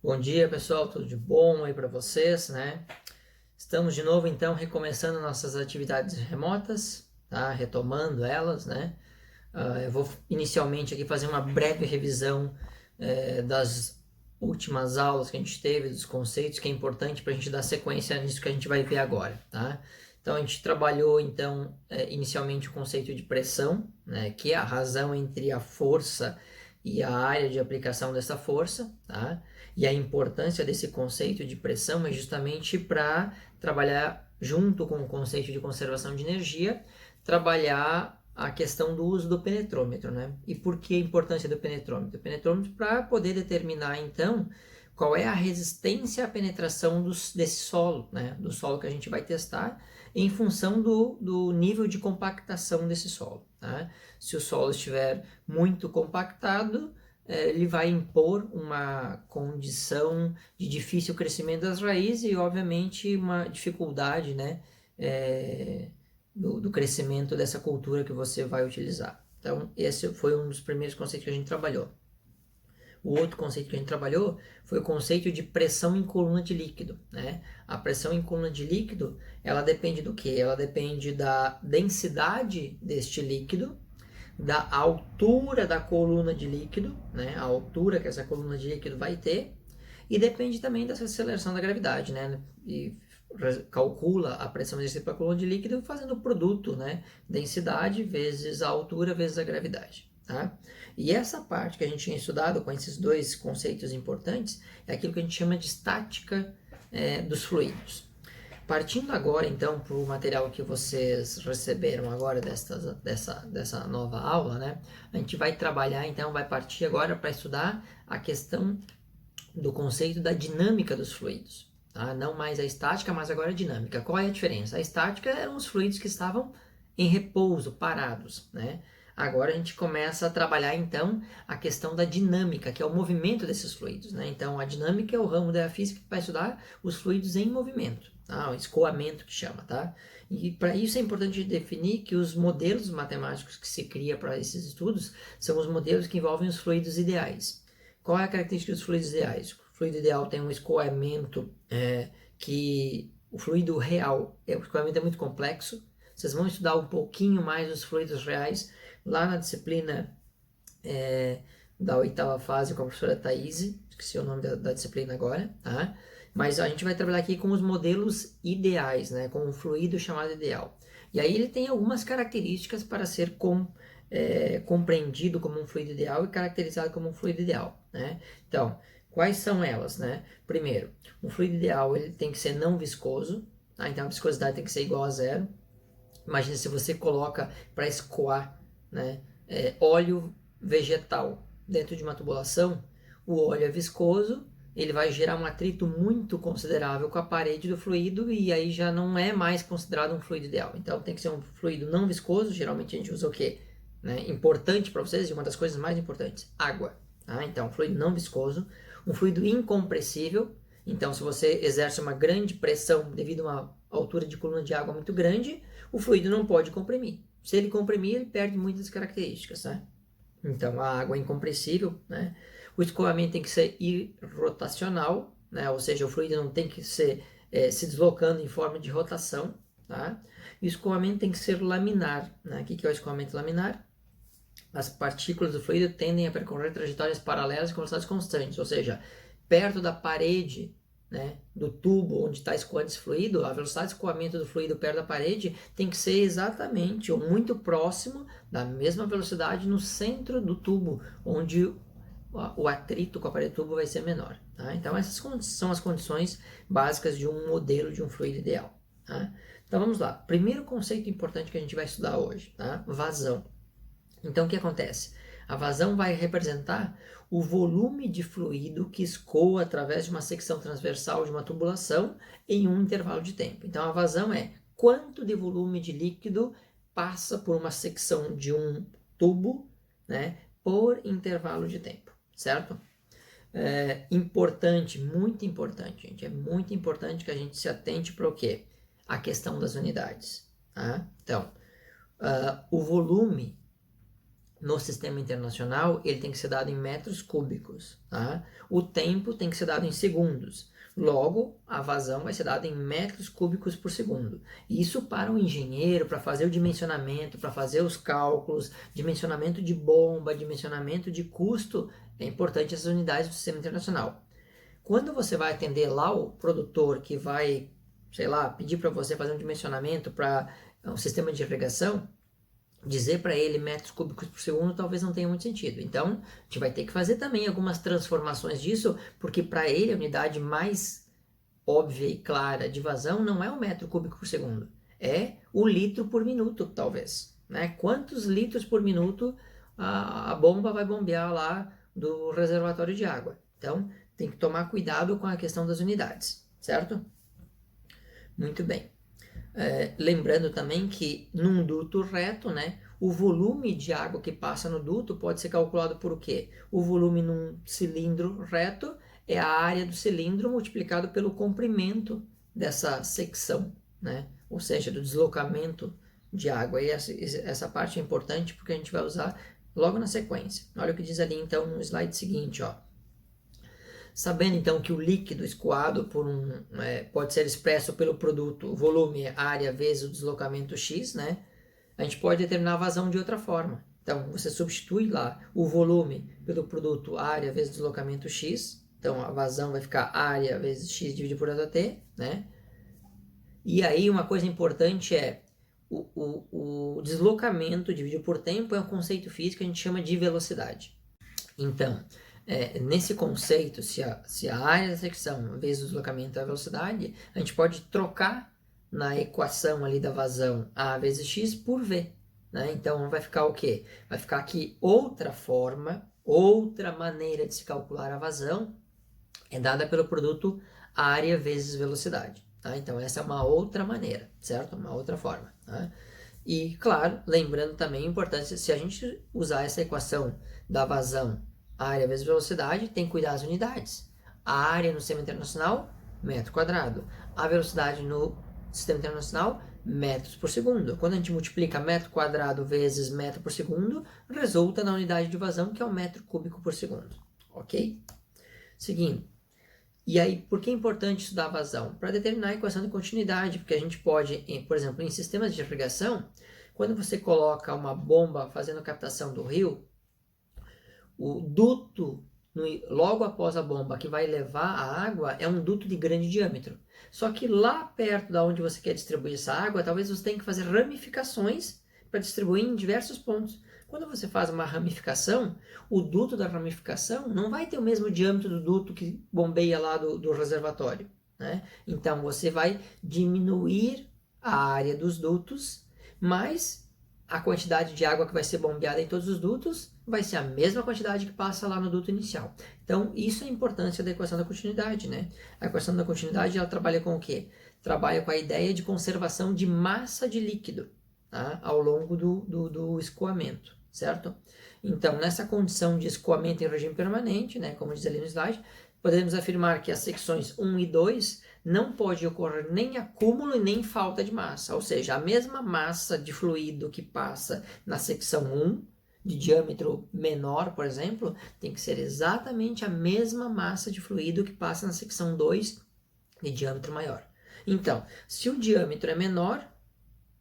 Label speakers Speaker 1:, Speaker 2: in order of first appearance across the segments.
Speaker 1: Bom dia, pessoal, tudo de bom aí para vocês, né? Estamos de novo, então, recomeçando nossas atividades remotas, tá? Retomando elas, né? Eu vou inicialmente aqui fazer uma breve revisão das últimas aulas que a gente teve, dos conceitos, que é importante para a gente dar sequência nisso que a gente vai ver agora, tá? Então, a gente trabalhou, então, inicialmente o conceito de pressão, né? Que é a razão entre a força e a área de aplicação dessa força, tá? E a importância desse conceito de pressão é justamente para trabalhar junto com o conceito de conservação de energia, trabalhar a questão do uso do penetrômetro, né? E por que a importância do penetrômetro? O penetrômetro para poder determinar, então, qual é a resistência à penetração desse solo, né? Do solo que a gente vai testar, em função do nível de compactação desse solo, tá? Se o solo estiver muito compactado, ele vai impor uma condição de difícil crescimento das raízes e, obviamente, uma dificuldade, né? Do crescimento dessa cultura que você vai utilizar. Então, esse foi um dos primeiros conceitos que a gente trabalhou. O outro conceito que a gente trabalhou foi o conceito de pressão em coluna de líquido, né? A pressão em coluna de líquido, ela depende do quê? Ela depende da densidade deste líquido, da altura da coluna de líquido, né? A altura que essa coluna de líquido vai ter, e depende também dessa aceleração da gravidade, né? E calcula a pressão exercida pela coluna de líquido fazendo o produto, né? Densidade vezes a altura vezes a gravidade, tá? E essa parte que a gente tinha estudado com esses dois conceitos importantes é aquilo que a gente chama de estática dos fluidos. Partindo agora, então, para o material que vocês receberam agora dessa nova aula, né? A gente vai trabalhar, então, vai partir agora para estudar a questão do conceito da dinâmica dos fluidos. Tá? Não mais a estática, mas agora a dinâmica. Qual é a diferença? A estática eram os fluidos que estavam em repouso, parados, né? Agora a gente começa a trabalhar então a questão da dinâmica, que é o movimento desses fluidos, né? Então a dinâmica é o ramo da física que vai estudar os fluidos em movimento, tá? O escoamento que chama, tá? E para isso é importante definir que os modelos matemáticos que se cria para esses estudos são os modelos que envolvem os fluidos ideais. Qual é a característica dos fluidos ideais? O fluido ideal tem um escoamento que o fluido real, o escoamento é muito complexo. Vocês vão estudar um pouquinho mais os fluidos reais lá na disciplina da oitava fase com a professora Thaís, esqueci o nome da disciplina agora, tá? Mas a gente vai trabalhar aqui com os modelos ideais, né? Com um fluido chamado ideal. E aí ele tem algumas características para ser compreendido como um fluido ideal e caracterizado como um fluido ideal, né? Então, quais são elas, né? Primeiro, um fluido ideal ele tem que ser não viscoso, tá? Então a viscosidade tem que ser igual a zero. Imagina se você coloca para escoar, né, óleo vegetal dentro de uma tubulação, o óleo é viscoso, ele vai gerar um atrito muito considerável com a parede do fluido e aí já não é mais considerado um fluido ideal. Então tem que ser um fluido não viscoso, geralmente a gente usa o quê? Né? Importante para vocês, e uma das coisas mais importantes, água. Tá? Então, fluido não viscoso, um fluido incompressível. Então, se você exerce uma grande pressão devido a uma altura de coluna de água muito grande, o fluido não pode comprimir. Se ele comprimir, ele perde muitas características, né? Então, a água é incompressível, né? O escoamento tem que ser irrotacional, né? Ou seja, o fluido não tem que ser se deslocando em forma de rotação, tá? E o escoamento tem que ser laminar, né? O que é o escoamento laminar? As partículas do fluido tendem a percorrer trajetórias paralelas com velocidades constantes, ou seja, perto da parede, né, do tubo onde está escoando esse fluido, a velocidade de escoamento do fluido perto da parede tem que ser exatamente ou muito próximo da mesma velocidade no centro do tubo, onde o atrito com a parede do tubo vai ser menor. Tá? Então essas são as condições básicas de um modelo de um fluido ideal. Tá? Então vamos lá. Primeiro conceito importante que a gente vai estudar hoje, tá? Vazão. Então, o que acontece? A vazão vai representar o volume de fluido que escoa através de uma secção transversal de uma tubulação em um intervalo de tempo. Então, a vazão é quanto de volume de líquido passa por uma secção de um tubo, né, por intervalo de tempo, certo? Importante, muito importante, gente. É muito importante que a gente se atente para o quê? A questão das unidades. Tá? Então, o volume no sistema internacional, ele tem que ser dado em metros cúbicos, tá? O tempo tem que ser dado em segundos. Logo, a vazão vai ser dada em metros cúbicos por segundo. Isso para o engenheiro, para fazer o dimensionamento, para fazer os cálculos, dimensionamento de bomba, dimensionamento de custo, é importante essas unidades do sistema internacional. Quando você vai atender lá o produtor que vai, sei lá, pedir para você fazer um dimensionamento para um sistema de irrigação, dizer para ele metros cúbicos por segundo talvez não tenha muito sentido. Então, a gente vai ter que fazer também algumas transformações disso, porque para ele a unidade mais óbvia e clara de vazão não é o metro cúbico por segundo, é o litro por minuto, talvez. Né? Quantos litros por minuto a bomba vai bombear lá do reservatório de água? Então, tem que tomar cuidado com a questão das unidades, certo? Muito bem. Lembrando também que num duto reto, né, o volume de água que passa no duto pode ser calculado por o quê? O volume num cilindro reto é a área do cilindro multiplicado pelo comprimento dessa secção, né? Ou seja, do deslocamento de água. E essa parte é importante porque a gente vai usar logo na sequência. Olha o que diz ali então no slide seguinte, ó. Sabendo então que o líquido escoado pode ser expresso pelo produto volume, área vezes o deslocamento x, né? A gente pode determinar a vazão de outra forma. Então, você substitui lá o volume pelo produto área vezes deslocamento x. Então, a vazão vai ficar área vezes x dividido por ΔT, né? E aí, uma coisa importante é o deslocamento dividido por tempo é um conceito físico que a gente chama de velocidade. Então, nesse conceito, se a área da secção vezes o deslocamento é a velocidade, a gente pode trocar na equação ali da vazão A vezes x por V. Né? Então, vai ficar o quê? Vai ficar aqui outra forma, outra maneira de se calcular a vazão, é dada pelo produto área vezes velocidade. Tá? Então, essa é uma outra maneira, certo? Uma outra forma. Tá? E, claro, lembrando também a importância, se a gente usar essa equação da vazão área vezes velocidade, tem que cuidar das unidades. A área no sistema internacional, metro quadrado. A velocidade no sistema internacional, metros por segundo. Quando a gente multiplica metro quadrado vezes metro por segundo, resulta na unidade de vazão, que é o metro cúbico por segundo. Ok? Seguindo. E aí, por que é importante estudar a vazão? Para determinar a equação de continuidade, porque a gente pode, por exemplo, em sistemas de irrigação, quando você coloca uma bomba fazendo captação do rio, o duto, logo após a bomba, que vai levar a água, é um duto de grande diâmetro. Só que lá perto da onde você quer distribuir essa água, talvez você tenha que fazer ramificações para distribuir em diversos pontos. Quando você faz uma ramificação, o duto da ramificação não vai ter o mesmo diâmetro do duto que bombeia lá do reservatório. Né? Então, você vai diminuir a área dos dutos, mas a quantidade de água que vai ser bombeada em todos os dutos vai ser a mesma quantidade que passa lá no duto inicial. Então, isso é a importância da equação da continuidade, né? A equação da continuidade, ela trabalha com o quê? Trabalha com a ideia de conservação de massa de líquido, tá? Ao longo do escoamento, certo? Então, nessa condição de escoamento em regime permanente, né, como diz ali no slide, podemos afirmar que as secções 1 e 2 não pode ocorrer nem acúmulo e nem falta de massa, ou seja, a mesma massa de fluido que passa na secção 1, de diâmetro menor, por exemplo, tem que ser exatamente a mesma massa de fluido que passa na secção 2, de diâmetro maior. Então, se o diâmetro é menor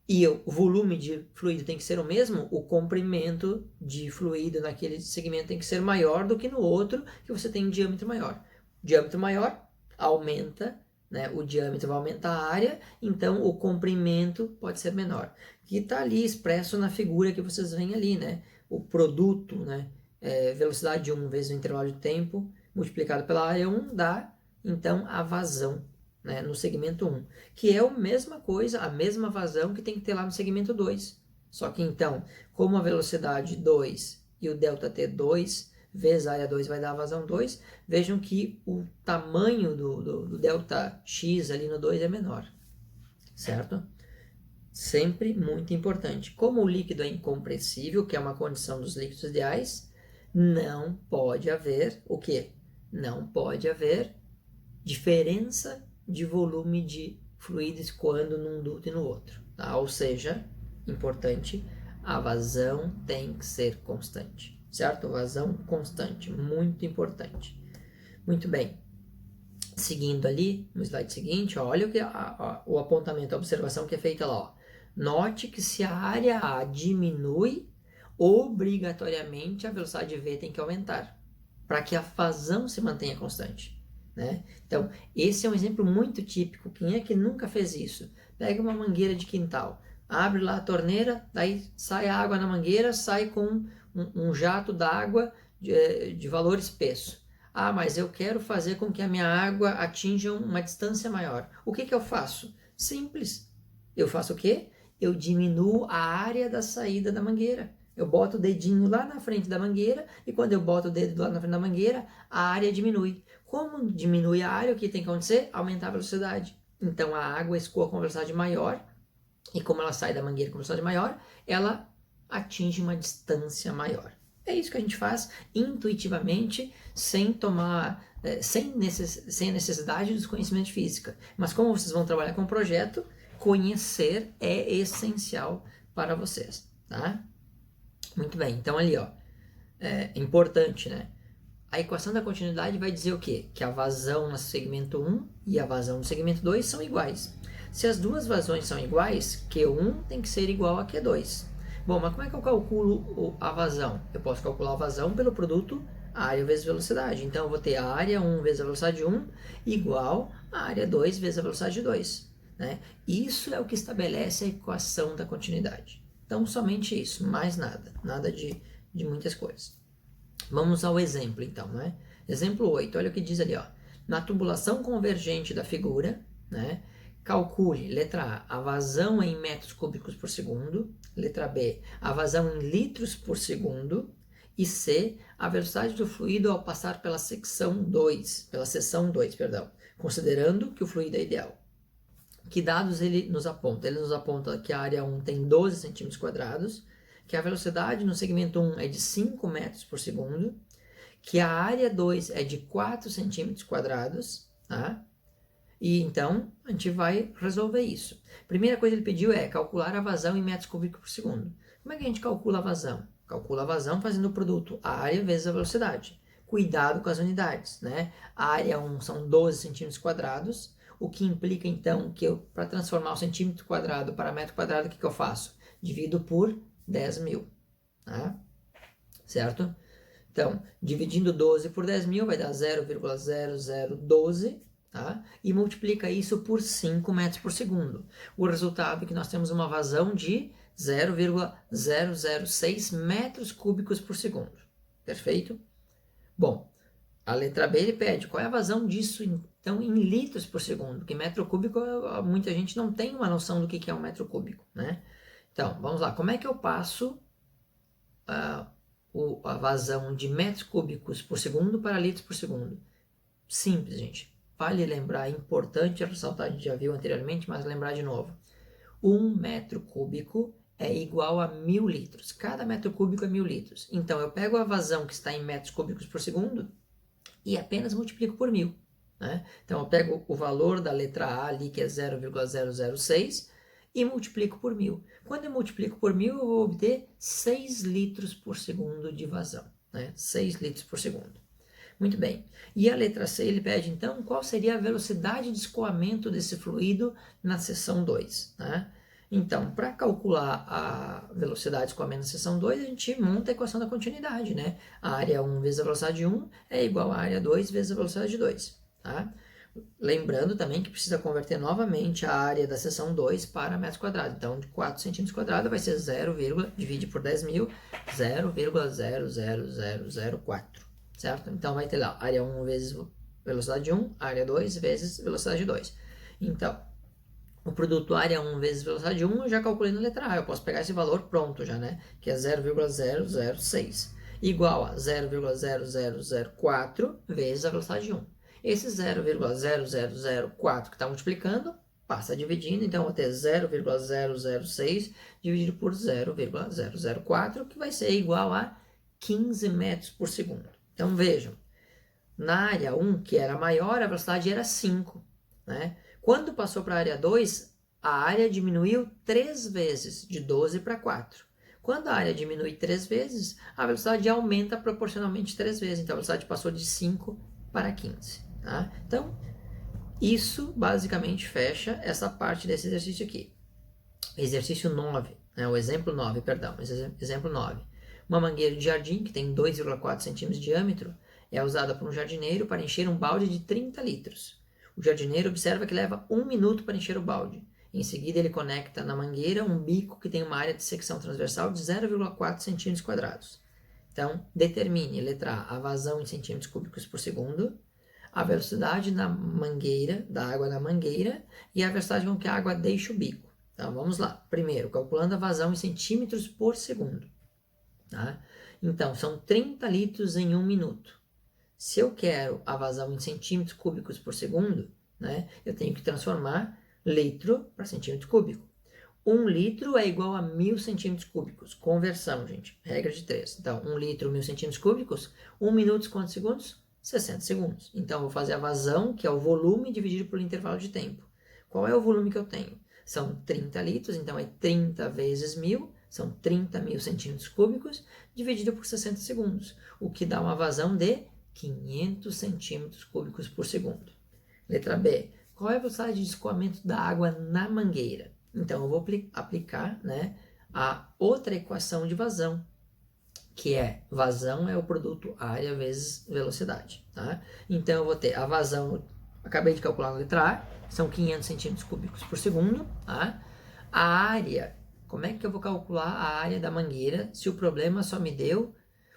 Speaker 1: e o volume de fluido tem que ser o mesmo, o comprimento de fluido naquele segmento tem que ser maior do que no outro, que você tem um diâmetro maior. Diâmetro maior aumenta, né, o diâmetro vai aumentar a área, então o comprimento pode ser menor. Que está ali expresso na figura que vocês veem ali, né? O produto, né? Velocidade 1 vezes o intervalo de tempo multiplicado pela área 1 dá, então, a vazão, né, no segmento 1, que é a mesma coisa, a mesma vazão que tem que ter lá no segmento 2. Só que, então, como a velocidade 2 e o ΔT 2 vezes a área 2 vai dar a vazão 2, vejam que o tamanho do ΔX ali no 2 é menor, certo? Sempre muito importante. Como o líquido é incompressível, que é uma condição dos líquidos ideais, não pode haver o quê? Não pode haver diferença de volume de fluido escoando num duto e no outro. Tá? Ou seja, importante, A vazão tem que ser constante, certo? Vazão constante, muito importante. Muito bem. Seguindo ali, no slide seguinte, ó, olha o, que o apontamento, a observação que é feita lá. Ó. Note que se a área A diminui, obrigatoriamente a velocidade V tem que aumentar, para que a vazão se mantenha constante. Né? Então, esse é um exemplo muito típico. Quem é que nunca fez isso? Pega uma mangueira de quintal, abre lá a torneira, daí sai a água na mangueira, sai com um jato d'água de valor espesso. Ah, mas eu quero fazer com que a minha água atinja uma distância maior. O que eu faço? Simples. Eu faço o quê? Eu diminuo a área da saída da mangueira. Eu boto o dedinho lá na frente da mangueira e quando eu boto o dedo lá na frente da mangueira, a área diminui. Como diminui a área, o que tem que acontecer? Aumentar a velocidade. Então a água escoa com velocidade maior e como ela sai da mangueira com velocidade maior, ela atinge uma distância maior. É isso que a gente faz intuitivamente, sem tomar, sem necessidade dos conhecimentos de física. Mas como vocês vão trabalhar com o projeto, conhecer é essencial para vocês, tá? Muito bem, então ali, ó, é importante, né? A equação da continuidade vai dizer o quê? Que a vazão no segmento 1 e a vazão no segmento 2 são iguais. Se as duas vazões são iguais, Q1 tem que ser igual a Q2. Bom, mas como é que eu calculo a vazão? Eu posso calcular a vazão pelo produto área vezes velocidade. Então, eu vou ter a área 1 vezes a velocidade 1 igual a área 2 vezes a velocidade 2. Né? Isso é o que estabelece a equação da continuidade. Então, somente isso, mais nada. Nada de muitas coisas. Vamos ao exemplo, então, né? Exemplo 8, olha o que diz ali, ó. Na tubulação convergente da figura, né? Calcule, letra A, a vazão em metros cúbicos por segundo. Letra B, a vazão em litros por segundo. E C, a velocidade do fluido ao passar pela seção 2, considerando que o fluido é ideal. Que dados ele nos aponta? Ele nos aponta que a área 1 tem 12 centímetros quadrados, que a velocidade no segmento 1 é de 5 metros por segundo, que a área 2 é de 4 centímetros quadrados, tá? E então, a gente vai resolver isso. Primeira coisa que ele pediu é calcular a vazão em metros cúbicos por segundo. Como é que a gente calcula a vazão? Calcula a vazão fazendo o produto área vezes a velocidade. Cuidado com as unidades, né? A área 1 são 12 centímetros quadrados, o que implica, então, que eu, para transformar o centímetro quadrado para metro quadrado, o que eu faço? Divido por 10.000, tá? Certo? Então, dividindo 12 por 10.000 vai dar 0,0012, tá? E multiplica isso por 5 metros por segundo. O resultado é que nós temos uma vazão de 0,006 metros cúbicos por segundo. Perfeito? Bom, a letra B ele pede qual é a vazão disso, então, em litros por segundo, porque metro cúbico, muita gente não tem uma noção do que é um metro cúbico, né? Então, vamos lá, como é que eu passo a vazão de metros cúbicos por segundo para litros por segundo? Simples, gente. Vale lembrar, é importante ressaltar, a gente já viu anteriormente, mas lembrar de novo. 1 metro cúbico é igual a 1.000 litros. Cada metro cúbico é 1.000 litros. Então, eu pego a vazão que está em metros cúbicos por segundo e apenas multiplico por 1.000. Né? Então, eu pego o valor da letra A ali, que é 0,006, e multiplico por 1.000. Quando eu multiplico por 1.000, eu vou obter 6 litros por segundo de vazão. Né? 6 litros por segundo. Muito bem. E a letra C, ele pede, então, qual seria a velocidade de escoamento desse fluido na seção 2. Né? Então, para calcular a velocidade de escoamento na seção 2, a gente monta a equação da continuidade. Né? A área 1 vezes a velocidade 1 é igual a área 2 vezes a velocidade 2. Tá? Lembrando também que precisa converter novamente a área da seção 2 para metros quadrados. Então, de 4 centímetros quadrados vai ser 0, divide por 10.000, 0,00004. Certo? Então, vai ter lá área 1 vezes velocidade 1, área 2 vezes velocidade 2. Então, o produto área 1 vezes velocidade 1 eu já calculei na letra A. Eu posso pegar esse valor pronto já, né? Que é 0,006. Igual a 0,0004 vezes a velocidade 1. Esse 0,0004 que está multiplicando, passa dividindo. Então, eu vou ter 0,006 dividido por 0,004, que vai ser igual a 15 metros por segundo. Então, vejam, na área 1, que era maior, a velocidade era 5. Né? Quando passou para a área 2, a área diminuiu 3 vezes, de 12 para 4. Quando a área diminui 3 vezes, a velocidade aumenta proporcionalmente 3 vezes. Então, a velocidade passou de 5 para 15. Tá? Então, isso basicamente fecha essa parte desse exercício aqui. Exercício 9, né? O exemplo 9, perdão. Exemplo 9. Uma mangueira de jardim que tem 2,4 centímetros de diâmetro é usada por um jardineiro para encher um balde de 30 litros. O jardineiro observa que leva 1 minuto para encher o balde. Em seguida, ele conecta na mangueira um bico que tem uma área de secção transversal de 0,4 centímetros quadrados. Então, determine, letra A, a vazão em centímetros cúbicos por segundo, a velocidade na mangueira, da água na mangueira, e a velocidade com que a água deixa o bico. Então, vamos lá. Primeiro, calculando a vazão em centímetros por segundo. Tá? Então, são 30 litros em 1 minuto. Se eu quero a vazão em centímetros cúbicos por segundo, né, eu tenho que transformar litro para centímetro cúbico. 1 litro é igual a 1.000 centímetros cúbicos. Conversão, gente. Regra de 3. Então, 1 litro, 1.000 centímetros cúbicos. 1 minuto, quantos segundos? 60 segundos. Então, eu vou fazer a vazão, que é o volume, dividido pelo intervalo de tempo. Qual é o volume que eu tenho? São 30 litros, então é 30 vezes 1.000, são 30.000 centímetros cúbicos, dividido por 60 segundos, o que dá uma vazão de 500 centímetros cúbicos por segundo. Letra B. Qual é a velocidade de escoamento da água na mangueira? Então, eu vou aplicar, né, a outra equação de vazão, que é vazão é o produto área vezes velocidade. Tá? Então, eu vou ter a vazão, acabei de calcular na letra A, são 500 centímetros cúbicos por segundo. Tá? A área, como é que eu vou calcular a área da mangueira se o problema só me deu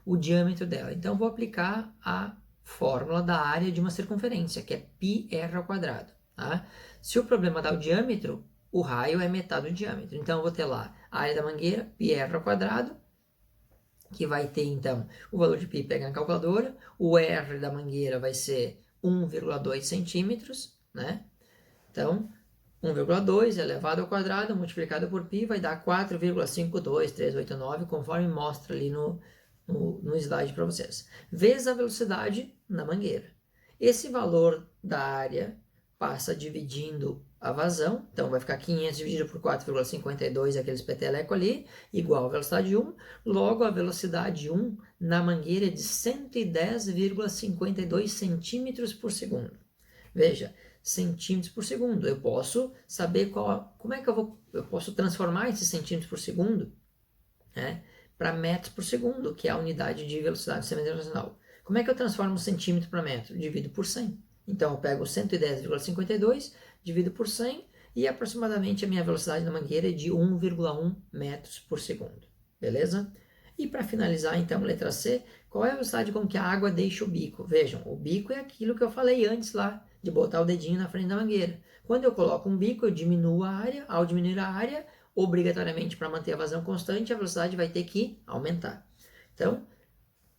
Speaker 1: o diâmetro dela? Então, eu vou aplicar a fórmula da área de uma circunferência, que é πr ao quadrado. Tá? Se o problema dá o diâmetro, o raio é metade do diâmetro. Então, eu vou ter lá a área da mangueira, πr ao quadrado, que vai ter, então, o valor de π pega na calculadora. O R da mangueira vai ser 1,2 centímetros, né? Então, 1,2 elevado ao quadrado multiplicado por π vai dar 4,52389, conforme mostra ali no slide para vocês. Vezes a velocidade na mangueira. Esse valor da área passa dividindo a vazão, então vai ficar 500 dividido por 4,52, aqueles peteleco ali, igual a velocidade 1, logo a velocidade 1 na mangueira é de 110,52 centímetros por segundo. Veja, centímetros por segundo, eu posso saber como é que eu posso transformar esses centímetros por segundo, né, para metros por segundo, que é a unidade de velocidade do sistema internacional. Como é que eu transformo um centímetro para metro? Divido por 100. Então, eu pego 110,52, divido por 100, e aproximadamente a minha velocidade na mangueira é de 1,1 metros por segundo. Beleza? E para finalizar, então, letra C, qual é a velocidade com que a água deixa o bico? Vejam, o bico é aquilo que eu falei antes lá, de botar o dedinho na frente da mangueira. Quando eu coloco um bico, eu diminuo a área. Ao diminuir a área, obrigatoriamente, para manter a vazão constante, a velocidade vai ter que aumentar. Então,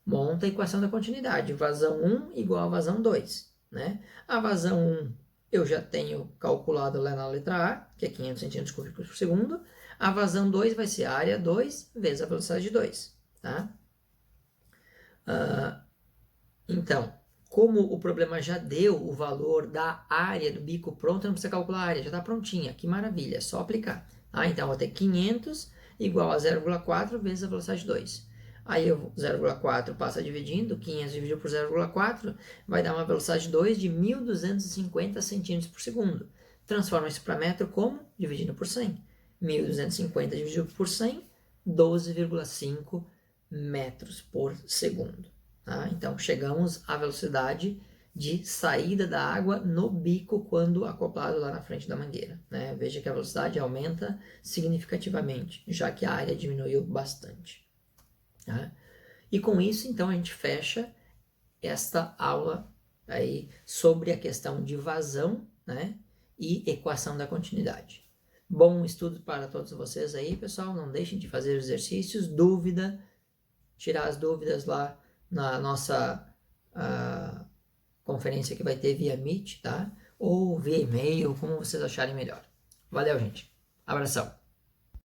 Speaker 1: monta a equação da continuidade. Vazão 1 igual a vazão 2. Né? A vazão 1 eu já tenho calculado lá na letra A, que é 500 centímetros cúbicos por segundo. A vazão 2 vai ser a área 2 vezes a velocidade 2. Tá? Então, como o problema já deu o valor da área do bico pronto, não precisa calcular a área, já está prontinha. Que maravilha, é só aplicar. Então, eu vou ter 500 igual a 0,4 vezes a velocidade 2. Aí, 0,4 passa dividindo, 500 dividido por 0,4 vai dar uma velocidade 2 de 1.250 centímetros por segundo. Transforma isso para metro como? Dividindo por 100. 1.250 dividido por 100, 12,5 metros por segundo. Tá? Então, chegamos à velocidade de saída da água no bico quando acoplado lá na frente da mangueira. Né? Veja que a velocidade aumenta significativamente, já que a área diminuiu bastante. Tá? E com isso, então, a gente fecha esta aula aí sobre a questão de vazão, né, e equação da continuidade. Bom estudo para todos vocês aí, pessoal. Não deixem de fazer exercícios. Dúvida, tirar as dúvidas lá na nossa conferência que vai ter via Meet, tá? Ou via e-mail, como vocês acharem melhor. Valeu, gente. Abração.